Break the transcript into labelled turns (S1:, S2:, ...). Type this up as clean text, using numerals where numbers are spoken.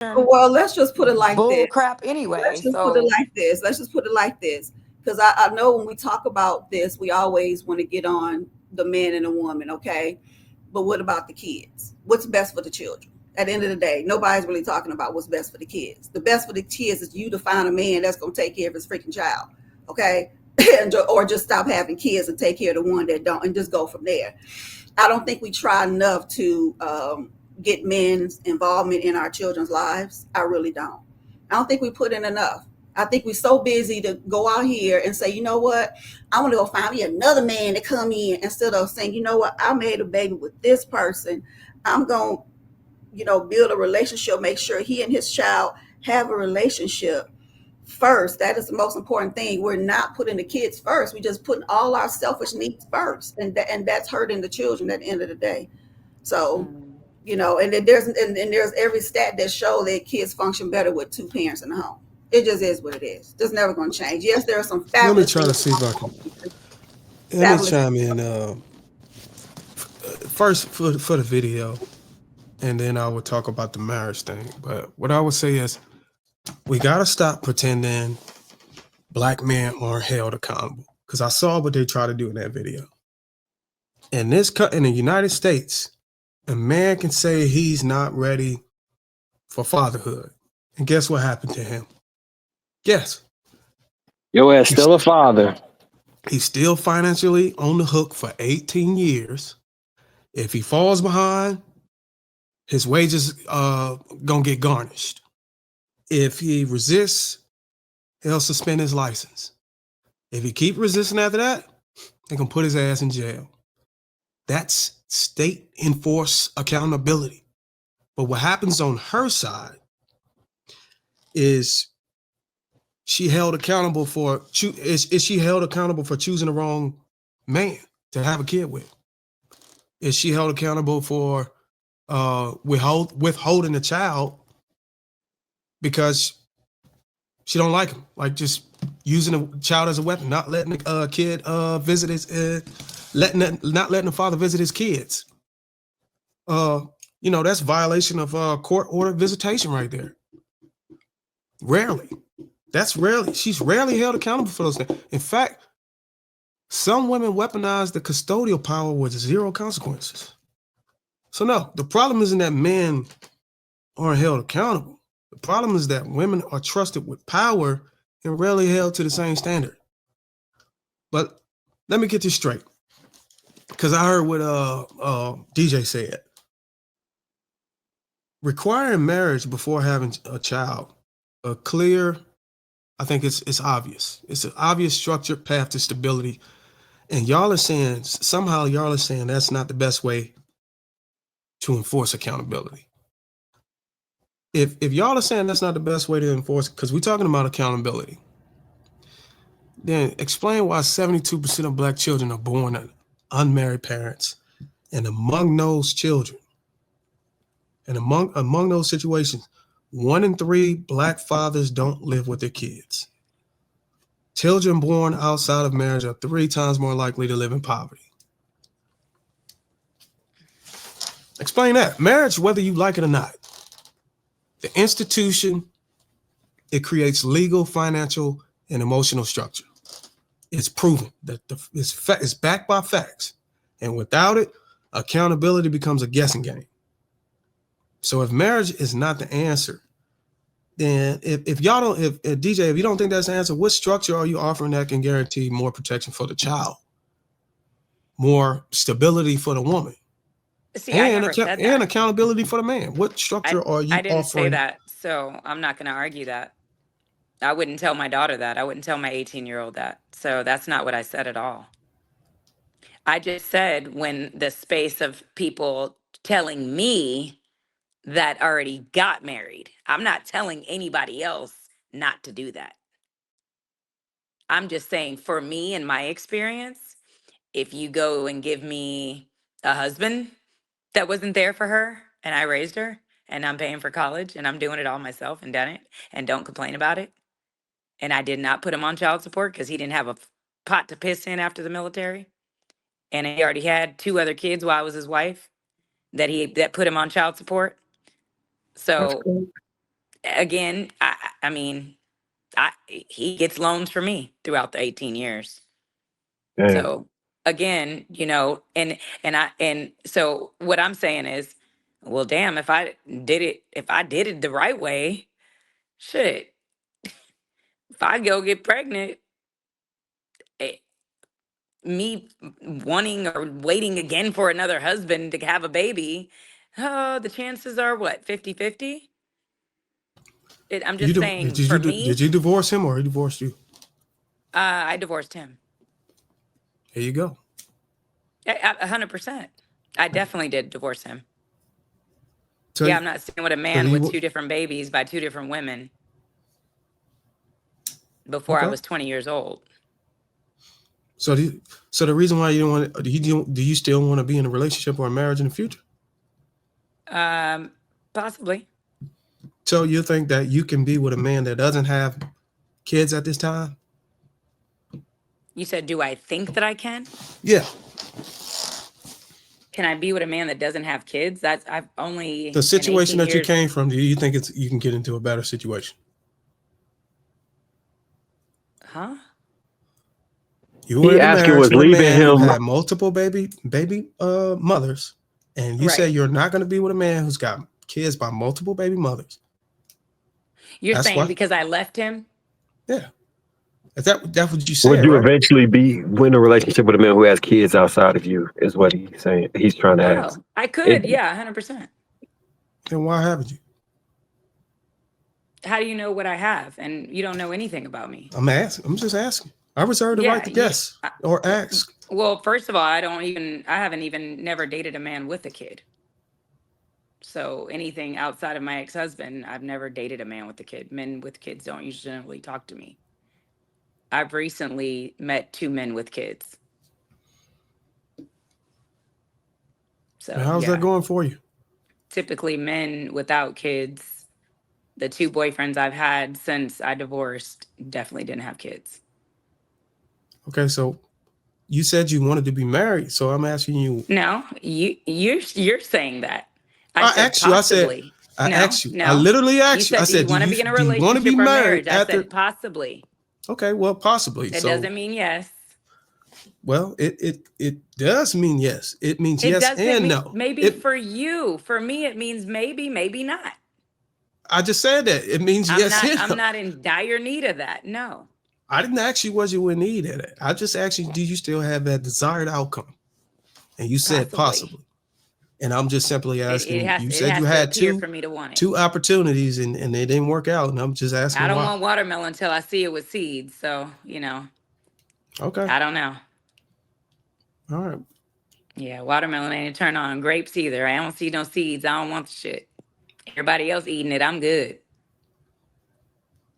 S1: Well, let's just put it like
S2: bull
S1: this.
S2: crap anyway.
S1: Let's just put it
S2: So
S1: like this. Let's just put it like this. Because I know when we talk about this, we always want to get on the man and the woman, okay? But what about the kids? What's best for the children? At the end of the day, nobody's really talking about what's best for the kids. The best for the kids is you to find a man that's going to take care of his freaking child, okay? Or just stop having kids and take care of the one that don't and just go from there. I don't think we try enough to get men's involvement in our children's lives. I really don't. I don't think we put in enough. I think we're so busy to go out here and say, you know what, I want to go find me another man to come in instead of saying, you know what, I made a baby with this person. I'm going to, build a relationship, make sure he and his child have a relationship first. That is the most important thing. We're not putting the kids first. We're just putting all our selfish needs first. And that's hurting the children at the end of the day. So,
S2: mm,
S1: and then there's every stat that show that kids function better with two parents in the home. It just is what it is. Just never going to change. Yes, there are some
S3: Let me
S1: fabulous
S3: try to
S1: things
S3: see if I
S1: about
S3: can.
S1: home.
S3: Let me
S1: Fabulous.
S3: chime in first for the video, and then I will talk about the marriage thing. But what I would say is we gotta stop pretending black men aren't held accountable. Because I saw what they try to do in that video. In in the United States, a man can say he's not ready for fatherhood, and guess what happened to him? Guess
S4: Your ass
S3: he's
S4: still a father.
S3: he's still financially on the hook for 18 years. If he falls behind, his wages gonna get garnished. If he resists, he'll suspend his license. If he keep resisting after that, they gonna put his ass in jail. That's state enforced accountability. But what happens on her side is she held accountable for is she held accountable for choosing the wrong man to have a kid with? Is she held accountable for withholding the child because she don't like him, like just using a child as a weapon, not letting the kid visit his, not letting the father visit his kids. That's violation of court order visitation right there. Rarely, that's rarely. She's rarely held accountable for those things. In fact, some women weaponize the custodial power with zero consequences. So no, the problem isn't that men aren't held accountable. The problem is that women are trusted with power and rarely held to the same standard. But let me get this straight, because I heard what DJ said. Requiring marriage before having a child, a clear, I think it's obvious. It's an obvious structured path to stability. And y'all are saying that's not the best way to enforce accountability. If y'all are saying that's not the best way to enforce, because we're talking about accountability, then explain why 72% of black children are born to unmarried parents. And among those children, and among those situations, 1 in 3 black fathers don't live with their kids. Children born outside of marriage are 3 times more likely to live in poverty. Explain that. Marriage, whether you like it or not, the institution, it creates legal, financial, and emotional structure. It's proven that it's backed by facts. And without it, accountability becomes a guessing game. So if marriage is not the answer, then if DJ, if you don't think that's the answer, what structure are you offering that can guarantee more protection for the child, more stability for the woman,
S2: see, I
S3: and
S2: never said that.
S3: accountability for the man? What structure are
S2: I
S3: you
S2: didn't say
S3: offering?
S2: that, so I'm not going to argue that. I wouldn't tell my daughter that. I wouldn't tell my 18-year-old that. So that's not what I said at all. I just said when the space of people telling me that already got married, I'm not telling anybody else not to do that. I'm just saying for me and my experience, if you go and give me a husband that wasn't there for her and I raised her and I'm paying for college and I'm doing it all myself and done it and don't complain about it, and I did not put him on child support because he didn't have a pot to piss in after the military, and he already had 2 other kids while I was his wife that put him on child support.
S1: That's
S2: So
S1: cool.
S2: again, I mean, he gets loans for me throughout the 18 years.
S5: Damn.
S2: So again, you know, and so what I'm saying is, well, damn, if I did it the right way, shit, if I go get pregnant, eh, me wanting or waiting again for another husband to have a baby, the chances are what, 50-50? I'm just saying, for me,
S3: did you divorce him or he divorced you?
S2: I divorced him.
S3: There you go.
S2: 100%. I definitely did divorce him.
S3: So,
S2: Yeah, I'm not staying with a man
S3: he
S2: with
S3: wa-
S2: 2 different babies by 2 different women before I
S3: Okay.
S2: was 20 years old.
S3: So the reason why you don't want to, do you still want to be in a relationship or a marriage in the future?
S2: Possibly.
S3: So you think that you can be with a man that doesn't have kids at this time?
S2: You said, do I think that I can?
S3: Yeah.
S2: Can I be with a man that doesn't have kids? I've only
S3: The situation
S2: in 18
S3: that you
S2: years,
S3: came from, do you think you can get into a better situation?
S2: huh?
S3: You were
S5: He
S3: in a
S5: asking
S3: marriage
S5: was
S3: with a
S5: leaving
S3: man who
S5: him.
S3: had multiple baby mothers, and you say
S2: Right.
S3: you're not going to be with a man who's got kids by multiple baby mothers.
S2: You're
S3: That's
S2: saying
S3: why.
S2: because I left him?
S3: Yeah. That's what you
S5: Would
S3: said,
S5: you
S3: right?
S5: eventually be in a relationship with a man who has kids outside of you? Is what he's saying. He's trying to ask.
S2: Oh, I could.
S5: It,
S2: Yeah, 100%.
S3: Then why haven't you?
S2: How do you know what I have? And you don't know anything about me.
S3: I'm asking. I'm just asking. I reserve the right to guess or ask.
S2: Well, first of all, I haven't even never dated a man with a kid. So anything outside of my ex-husband, I've never dated a man with a kid. Men with kids don't usually talk to me. I've recently met 2 men with kids. So
S3: How's
S2: yeah,
S3: that going for you?
S2: typically men without kids, the 2 boyfriends I've had since I divorced definitely didn't have kids.
S3: Okay, so you said you wanted to be married, so I'm asking you.
S2: No, you're saying that.
S3: I
S2: said
S3: asked you.
S2: possibly.
S3: I asked you. I
S2: No.
S3: literally
S2: You
S3: asked you. I
S2: said, do you
S3: said,
S2: want to be in a
S3: do you want to be
S2: relationship or
S3: married
S2: marriage? I
S3: after?
S2: said possibly.
S3: Okay, well, possibly.
S2: It
S3: So,
S2: doesn't mean yes.
S3: well, it does mean yes. It means
S2: It
S3: yes
S2: doesn't
S3: and
S2: mean
S3: no.
S2: maybe for you. For me, it means maybe, maybe not.
S3: I just said that it means yes and
S2: I'm
S3: no.
S2: not in dire need of that. No.
S3: I didn't ask you was you in need of it. I just asked you, do you still have that desired outcome? And you said possibly. And I'm just simply asking. You said you
S2: to
S3: had
S2: appear for me to want it.
S3: 2 opportunities and they didn't work out. And I'm just asking
S2: I don't
S3: why.
S2: want watermelon until I see it with seeds. So,
S3: Okay.
S2: I don't know.
S3: All right.
S2: Yeah, watermelon ain't a turn on. Grapes either. I don't see no seeds. I don't want the shit. Everybody else eating it. I'm good.